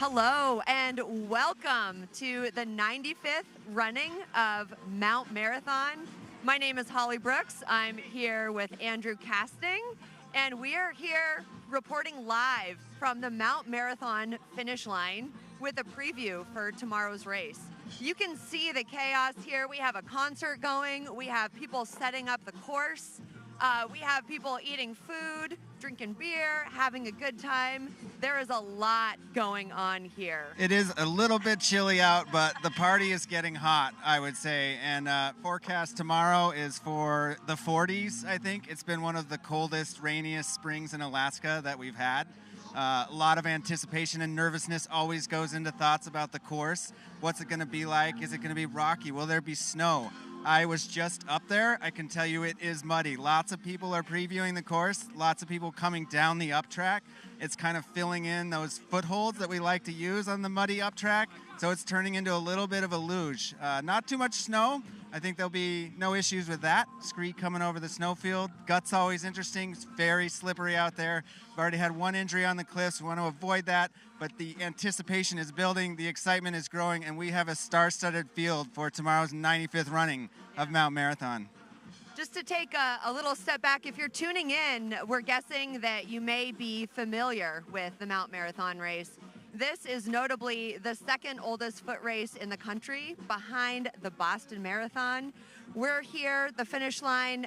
Hello and welcome to the 95th running of Mount Marathon. My name is Holly Brooks. I'm here with Andrew Casting, and we are here reporting live from the Mount Marathon finish line with a preview for tomorrow's race. You can see the chaos here. We have a concert going. We have people setting up the course. We have people eating food, drinking beer, having a good time. There is a lot going on here. It is a little bit chilly out, but the party is getting hot, I would say. And forecast tomorrow is for the 40s, I think. It's been one of the coldest, rainiest springs in Alaska that we've had. A lot of anticipation and nervousness always goes into thoughts about the course. What's it going to be like? Is it going to be rocky? Will there be snow? I was just up there. I can tell you it is muddy. Lots of people are previewing the course. Lots of people coming down the up track. It's kind of filling in those footholds that we like to use on the muddy up track. So it's turning into a little bit of a luge. Not too much snow. I think there'll be no issues with that. Scree coming over the snowfield. Gut's always interesting. It's very slippery out there. We've already had one injury on the cliffs. We want to avoid that. But the anticipation is building. The excitement is growing. And we have a star-studded field for tomorrow's 95th running of Mount Marathon. Just to take a little step back, if you're tuning in, we're guessing that you may be familiar with the Mount Marathon race. This is notably the second oldest foot race in the country, behind the Boston Marathon. We're here, the finish line,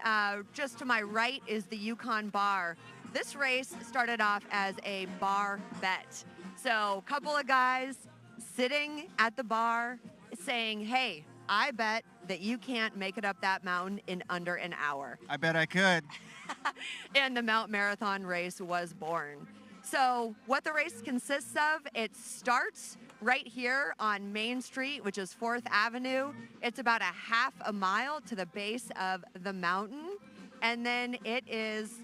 just to my right is the Yukon Bar. This race started off as a bar bet. So a couple of guys sitting at the bar saying, hey, I bet that you can't make it up that mountain in under an hour. I bet I could. And the Mount Marathon race was born. So what the race consists of, it starts right here on Main Street, which is 4th Avenue. It's about a half a mile to the base of the mountain. And then it is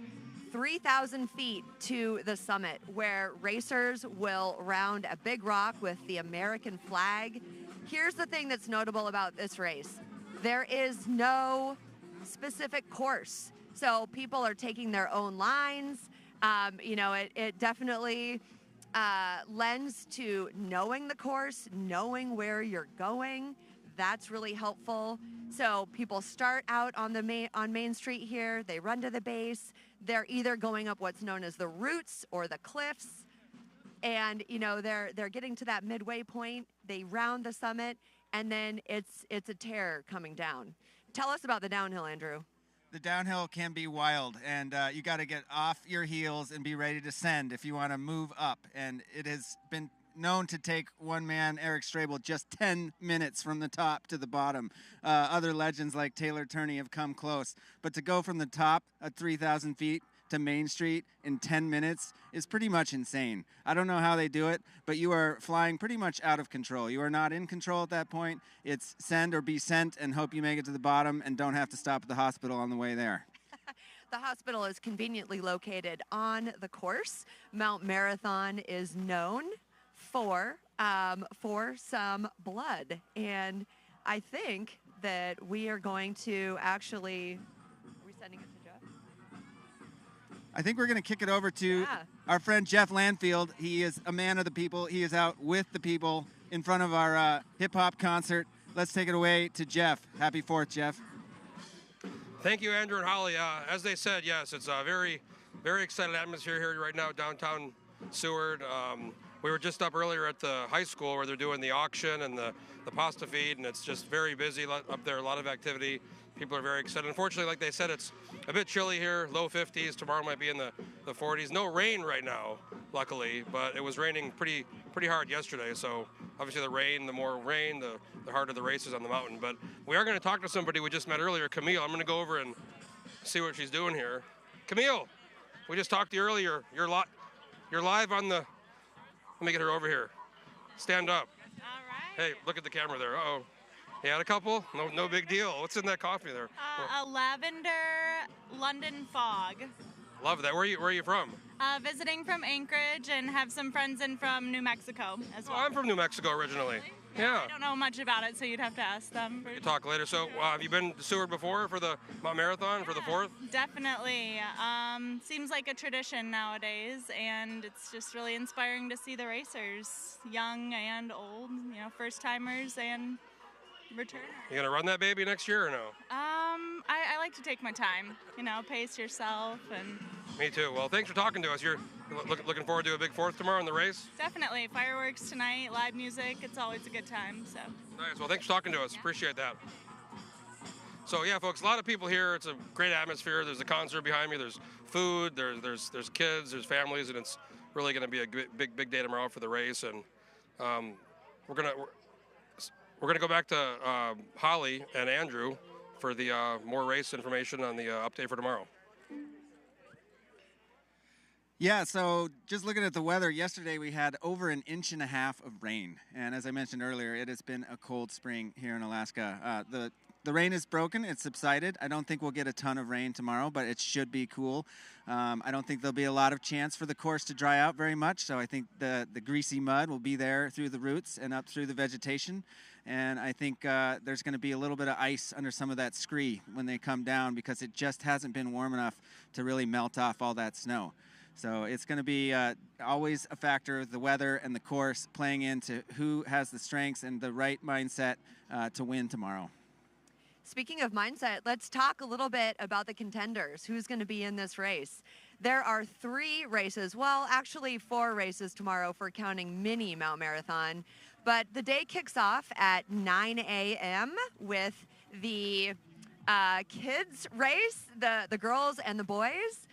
3,000 feet to the summit, where racers will round a big rock with the American flag. Here's the thing that's notable about this race. There is no specific course. So people are taking their own lines. It definitely lends to knowing the course, knowing where you're going. That's really helpful. So people start out on Main Street here. They run to the base. They're either going up what's known as the routes or the cliffs. And, they're getting to that midway point. They round the summit, and then it's a tear coming down. Tell us about the downhill, Andrew. The downhill can be wild, and you got to get off your heels and be ready to send if you want to move up. And it has been known to take one man, Eric Strabel, just 10 minutes from the top to the bottom. Other legends like Taylor Turney have come close. But to go from the top at 3,000 feet to Main Street in 10 minutes is pretty much insane. I don't know how they do it, but you are flying pretty much out of control. You are not in control at that point. It's send or be sent and hope you make it to the bottom and don't have to stop at the hospital on the way there. The hospital is conveniently located on the course. Mount Marathon is known for some blood, and I think that we are going to actually, are we sending it to Jeff? I think we're going to kick it over to our friend Jeff Landfield. He is a man of the people. He is out with the people in front of our hip-hop concert. Let's take it away to Jeff. Happy 4th, Jeff. Thank you, Andrew and Holly. As they said, yes, it's a very, very excited atmosphere here right now, downtown Seward. We were just up earlier at the high school where they're doing the auction and the pasta feed, and it's just very busy up there, a lot of activity. People are very excited. Unfortunately, like they said, it's a bit chilly here, low 50s. Tomorrow might be in the 40s. No rain right now, luckily, but it was raining pretty hard yesterday. So obviously the more rain, the harder the race is on the mountain. But we are going to talk to somebody we just met earlier, Camille. I'm going to go over and see what she's doing here. Camille, we just talked to you earlier. You're live on the, let me get her over here. Stand up. All right. Hey, look at the camera there. Uh-oh. You had a couple? No big deal. What's in that coffee there? A lavender London fog. Love that. Where are you from? Visiting from Anchorage and have some friends in from New Mexico as well. I'm from New Mexico originally. Yeah. I don't know much about it, so you'd have to ask them. We can talk later. So, have you been to Seward before for the Mount Marathon for the 4th? Definitely. Seems like a tradition nowadays, and it's just really inspiring to see the racers, young and old, first timers and returners. You gonna run that baby next year or no? I like to take my time, pace yourself and. Me too. Well, thanks for talking to us. You're looking forward to a big 4th tomorrow in the race? Definitely. Fireworks tonight, live music. It's always a good time. So. Nice. Well, thanks for talking to us. Yeah. Appreciate that. So yeah, folks, a lot of people here. It's a great atmosphere. There's a concert behind me. There's food. There's kids. There's families, and it's really going to be a big day tomorrow for the race. And we're gonna go back to Holly and Andrew for the more race information on the update for tomorrow. Yeah, so just looking at the weather, yesterday we had over 1.5 inches of rain. And as I mentioned earlier, it has been a cold spring here in Alaska. The rain is broken, it's subsided. I don't think we'll get a ton of rain tomorrow, but it should be cool. I don't think there'll be a lot of chance for the course to dry out very much, so I think the greasy mud will be there through the roots and up through the vegetation. And I think there's going to be a little bit of ice under some of that scree when they come down because it just hasn't been warm enough to really melt off all that snow. So it's going to be always a factor, the weather and the course playing into who has the strengths and the right mindset to win tomorrow. Speaking of mindset, let's talk a little bit about the contenders. Who's going to be in this race? There are 3 races, well, actually 4 races tomorrow for counting mini Mount Marathon. But the day kicks off at 9 a.m. with the kids race, the girls and the boys.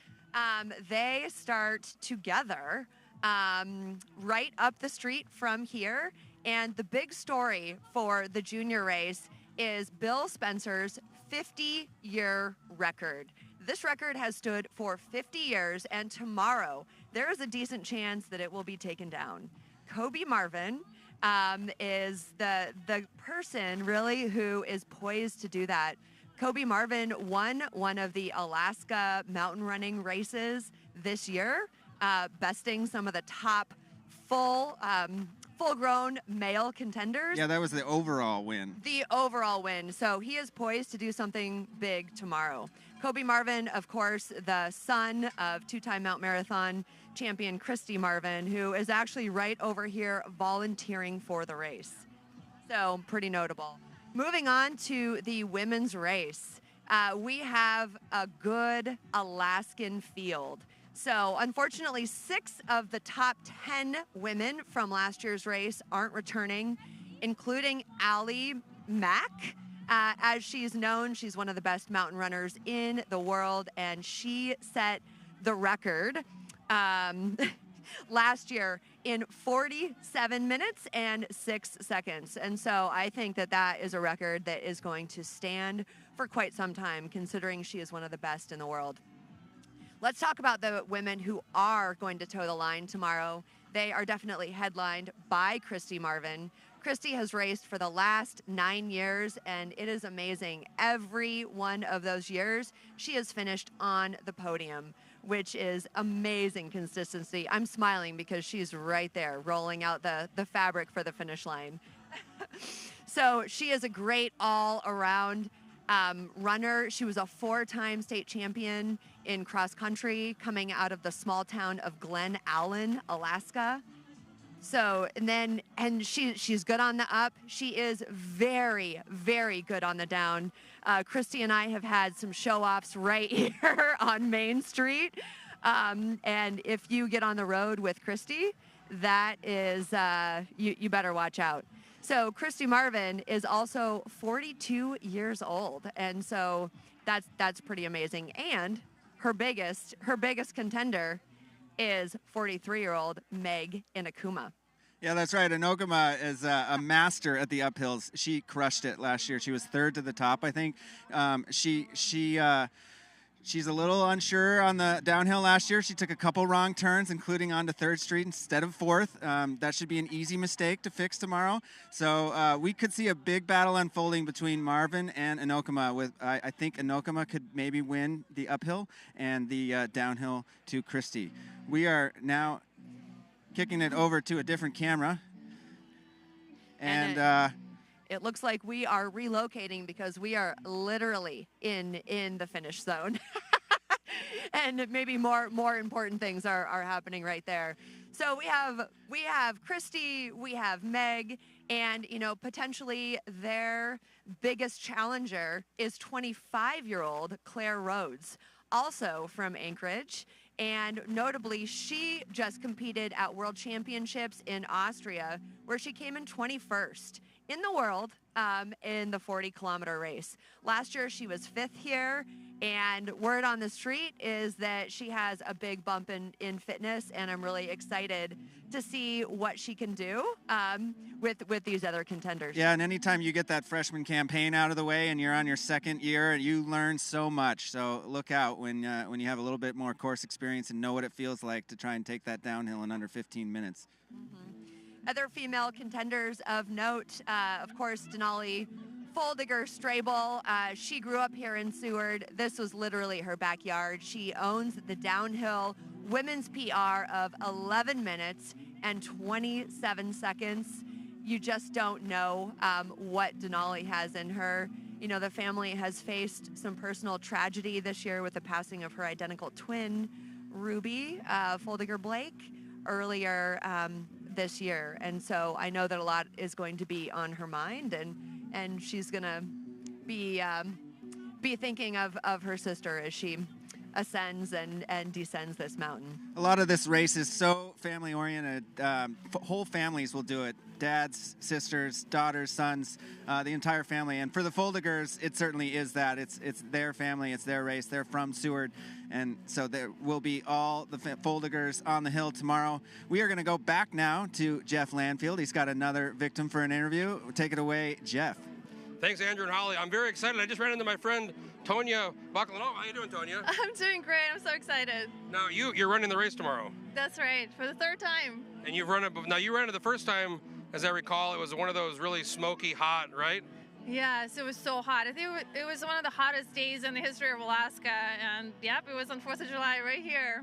They start together right up the street from here. And the big story for the junior race is Bill Spencer's 50-year record. This record has stood for 50 years, and tomorrow there is a decent chance that it will be taken down. Christy Marvin is the person really who is poised to do that. Christy Marvin won one of the Alaska mountain running races this year, besting some of the top full-grown male contenders. Yeah, that was the overall win. The overall win. So he is poised to do something big tomorrow. Christy Marvin, of course, the son of 2-time Mount Marathon champion Christy Marvin, who is actually right over here volunteering for the race. So pretty notable. Moving on to the women's race, we have a good Alaskan field. So unfortunately, 6 of the top 10 women from last year's race aren't returning, including Allie Mack. As she's known, she's one of the best mountain runners in the world, and she set the record last year in 47 minutes and 6 seconds. And so I think that is a record that is going to stand for quite some time, considering she is one of the best in the world. Let's talk about the women who are going to toe the line tomorrow. They are definitely headlined by Christy Marvin. Christy has raced for the last 9 years, and it is amazing. Every one of those years, she has finished on the podium, which is amazing consistency. I'm smiling because she's right there rolling out the fabric for the finish line. So she is a great all-around runner. She was a 4-time state champion in cross country coming out of the small town of Glen Allen, Alaska. So, and she's good on the up. She is very, very good on the down. Christy and I have had some show-offs right here on Main Street. And if you get on the road with Christy, that is, you better watch out. So Christy Marvin is also 42 years old. And so that's pretty amazing. And her biggest contender is 43-year-old Meg Inakuma. Yeah, that's right. Inokuma is a master at the uphills. She crushed it last year. She was 3rd to the top, I think. She's a little unsure on the downhill last year. She took a couple wrong turns, including onto 3rd Street instead of 4th. That should be an easy mistake to fix tomorrow. So we could see a big battle unfolding between Marvin and Inokuma. I think Inokuma could maybe win the uphill and the downhill to Christy. We are now kicking it over to a different camera. And it looks like we are relocating because we are literally in the finish zone. And maybe more important things are happening right there. So we have Christy, we have Meg, and potentially their biggest challenger is 25-year-old Claire Rhodes, also from Anchorage. And notably, she just competed at World Championships in Austria, where she came in 21st in the world in the 40-kilometer race. Last year, she was 5th here, and word on the street is that she has a big bump in fitness, and I'm really excited to see what she can do with these other contenders. Yeah, and anytime you get that freshman campaign out of the way and you're on your second year, you learn so much. So look out when you have a little bit more course experience and know what it feels like to try and take that downhill in under 15 minutes. Mm-hmm. Other female contenders of note, of course, Denali Fuldigger Strable. She grew up here in Seward. This was literally her backyard. She owns the downhill women's PR of 11 minutes and 27 seconds. You just don't know what Denali has in her. The family has faced some personal tragedy this year with the passing of her identical twin, Ruby Fuldigger Blake, earlier this year. And so I know that a lot is going to be on her mind, and she's going to be thinking of her sister as she ascends and descends this mountain. A lot of this race is so family oriented. Whole families will do it. Dads, sisters, daughters, sons, the entire family. And for the Fuldiggers, it certainly is that. It's their family, it's their race. They're from Seward. And so there will be all the Fuldiggers on the hill tomorrow. We are going to go back now to Jeff Landfield. He's got another victim for an interview. Take it away, Jeff. Thanks, Andrew and Holly. I'm very excited. I just ran into my friend Tonya Bacalano. How you doing, Tonya? I'm doing great. I'm so excited. Now you're running the race tomorrow. That's right, for the third time. And you've run it. Now you ran it the first time, as I recall. It was one of those really smoky, hot, right? Yes, it was so hot. I think it was one of the hottest days in the history of Alaska, and yep, it was on 4th of July right here.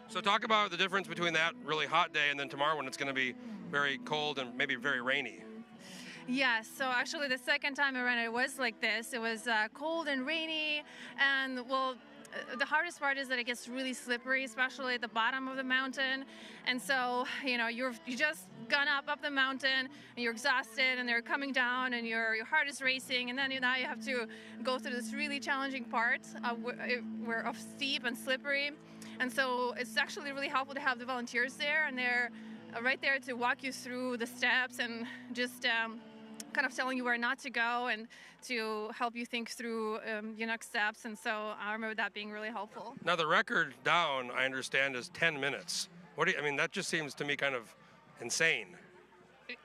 So talk about the difference between that really hot day and then tomorrow when it's going to be very cold and maybe very rainy. Yes, so actually the second time I ran it was like this. It was cold and rainy, and well, the hardest part is that it gets really slippery, especially at the bottom of the mountain. And so, you just gone up the mountain, and you're exhausted, and they're coming down, and your heart is racing, and then now you have to go through this really challenging part where of steep and slippery. And so it's actually really helpful to have the volunteers there, and they're right there to walk you through the steps and just kind of telling you where not to go and to help you think through your next steps. And so I remember that being really helpful. Now the record down, I understand, is 10 minutes. That just seems to me kind of insane.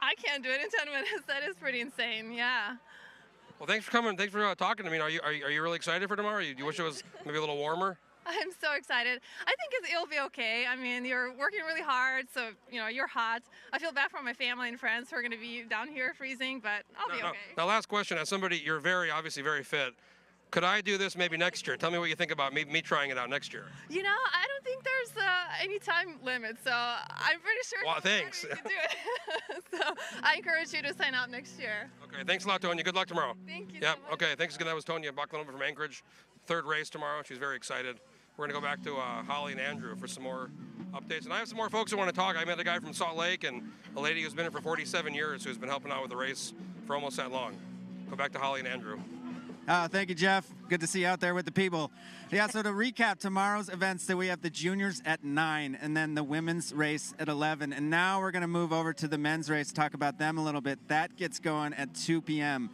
I can't do it in 10 minutes. That is pretty insane, yeah. Well, thanks for coming. Thanks for talking to me. Are you really excited for tomorrow? Do you wish it was maybe a little warmer? I'm so excited. I think it'll be okay. I mean, you're working really hard, so, you're hot. I feel bad for my family and friends who are going to be down here freezing, but I'll be okay. Now, last question. As somebody, you're obviously very fit. Could I do this maybe next year? Tell me what you think about me trying it out next year. I don't think there's any time limit, so I'm pretty sure thanks. You can do it. So I encourage you to sign up next year. Okay, thanks a lot, Tonya. Good luck tomorrow. Thank you. Yep. So much. Okay, thanks again. That was Tonya Bacalano from Anchorage. Third race tomorrow. She's very excited. We're going to go back to Holly and Andrew for some more updates. And I have some more folks who want to talk. I met a guy from Salt Lake and a lady who's been here for 47 years who's been helping out with the race for almost that long. Go back to Holly and Andrew. Thank you, Jeff. Good to see you out there with the people. Yeah, so to recap tomorrow's events, that we have the juniors at 9 and then the women's race at 11. And now we're going to move over to the men's race, talk about them a little bit. That gets going at 2 p.m.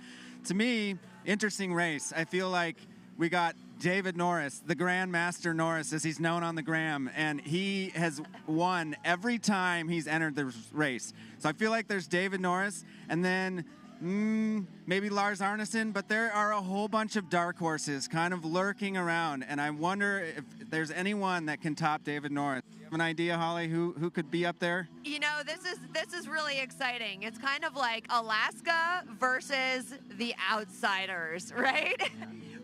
To me, interesting race. I feel like we got David Norris, the Grandmaster Norris, as he's known on the gram, and he has won every time he's entered the race. So I feel like there's David Norris, and then maybe Lars Arneson, but there are a whole bunch of dark horses kind of lurking around, and I wonder if there's anyone that can top David Norris. Do you have an idea, Holly, who could be up there? This is really exciting. It's kind of like Alaska versus the outsiders, right?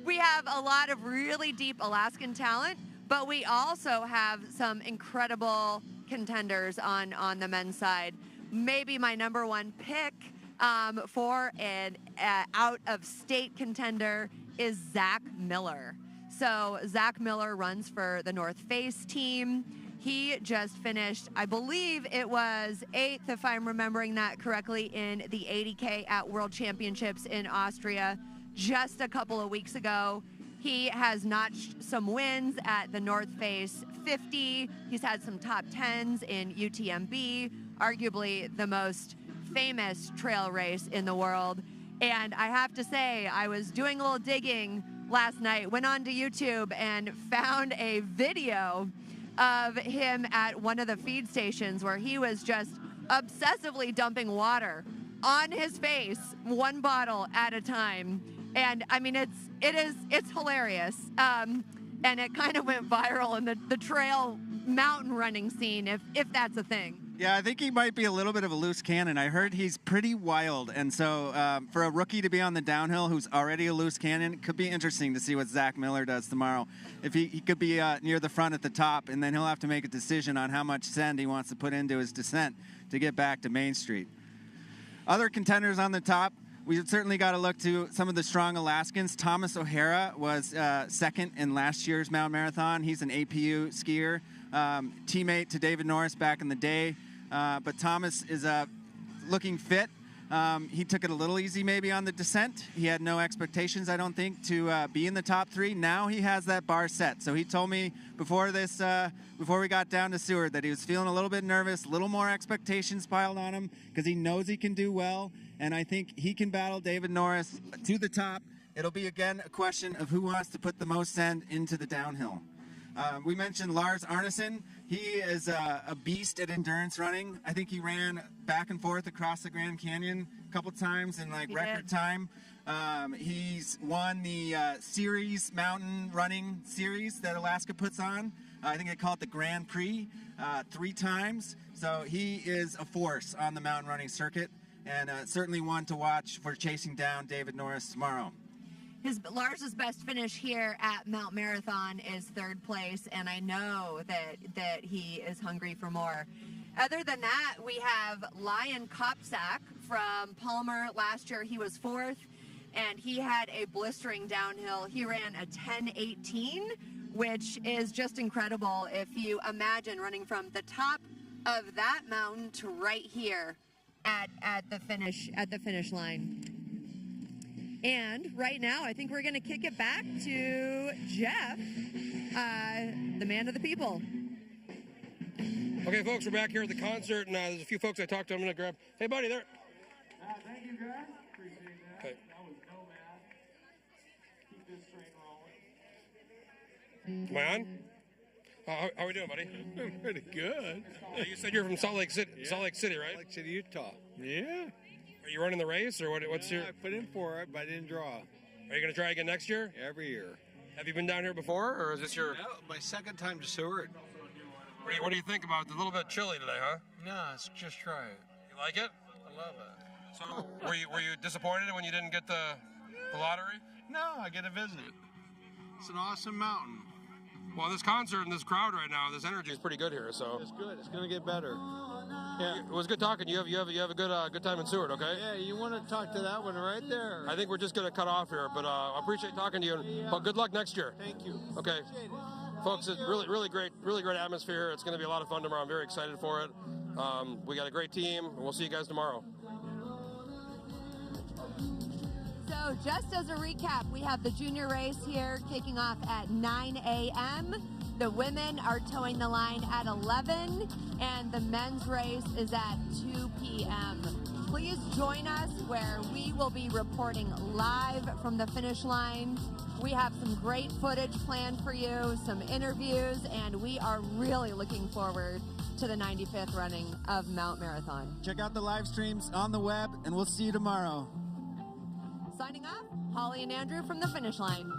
We have a lot of really deep Alaskan talent, but we also have some incredible contenders on the men's side. Maybe my number one pick for an out-of-state contender is Zach Miller. So Zach Miller runs for the North Face team. He just finished, I believe it was 8th, if I'm remembering that correctly, in the 80K at World Championships in Austria just a couple of weeks ago. He has notched some wins at the North Face 50. He's had some top 10s in UTMB, arguably the most famous trail race in the world. And I have to say, I was doing a little digging last night, went onto YouTube and found a video of him at one of the feed stations where he was just obsessively dumping water on his face, one bottle at a time. And I mean, it's hilarious. And it kind of went viral in the trail mountain running scene, if that's a thing. Yeah, I think he might be a little bit of a loose cannon. I heard he's pretty wild, and so for a rookie to be on the downhill who's already a loose cannon, it could be interesting to see what Zach Miller does tomorrow. If he could be near the front at the top, and then he'll have to make a decision on how much send he wants to put into his descent to get back to Main Street. Other contenders on the top, we've certainly got to look to some of the strong Alaskans. Thomas OHara was second in last year's Mount Marathon. He's an APU skier, teammate to David Norris back in the day. But Thomas is looking fit. He took it a little easy maybe on the descent. He had no expectations, I don't think, to be in the top 3. Now he has that bar set. So he told me before we got down to Seward that he was feeling a little bit nervous, a little more expectations piled on him because he knows he can do well. And I think he can battle David Norris to the top. It'll be, again, a question of who wants to put the most send into the downhill. We mentioned Lars Arneson. He is a beast at endurance running. I think he ran back and forth across the Grand Canyon a couple times in record time. He's won the series mountain running series that Alaska puts on. I think they call it the Grand Prix 3 times. So he is a force on the mountain running circuit, and certainly one to watch for chasing down David Norris tomorrow. Lars's best finish here at Mount Marathon is 3rd place, and I know that he is hungry for more. Other than that, we have Lion Copsack from Palmer. Last year he was 4th, and he had a blistering downhill. He ran a 10:18, which is just incredible if you imagine running from the top of that mountain to right here at the finish line. And right now, I think we're going to kick it back to Jeff, the man of the people. Okay, folks, we're back here at the concert, and there's a few folks I talked to. I'm going to grab. Hey, buddy, there. Thank you, guys. Appreciate that. Okay. That was nomad. Keep this train rolling. Am I on? How are we doing, buddy? Pretty good. You said you're from Salt Lake City, Yeah. Salt Lake City, right? Salt Lake City, Utah. Yeah. Are you running the race, or what's your? I put in for it, but I didn't draw. Are you going to try again next year? Every year. Have you been down here before, or is this your? No, my second time to Seward. What do you think about it? It's a little bit chilly today, huh? No, just try it. You like it? I love it. So, were you disappointed when you didn't get the lottery? No, I get a visit. It's an awesome mountain. Well, this concert and this crowd right now, this energy is pretty good here. So It's good. It's going to get better. Yeah. it was good talking. You have a good time in Seward, okay? Yeah, you want to talk to that one right there. I think we're just going to cut off here, but I appreciate talking to you. But good luck next year. Thank you. Okay. Appreciate it. Folks, it's really great atmosphere. It's going to be a lot of fun tomorrow. I'm very excited for it. We got a great team, and we'll see you guys tomorrow. So just as a recap, we have the junior race here kicking off at 9 a.m. The women are towing the line at 11, and the men's race is at 2 p.m. Please join us where we will be reporting live from the finish line. We have some great footage planned for you, some interviews, and we are really looking forward to the 95th running of Mount Marathon. Check out the live streams on the web, and we'll see you tomorrow. Signing off, Holly and Andrew from the finish line.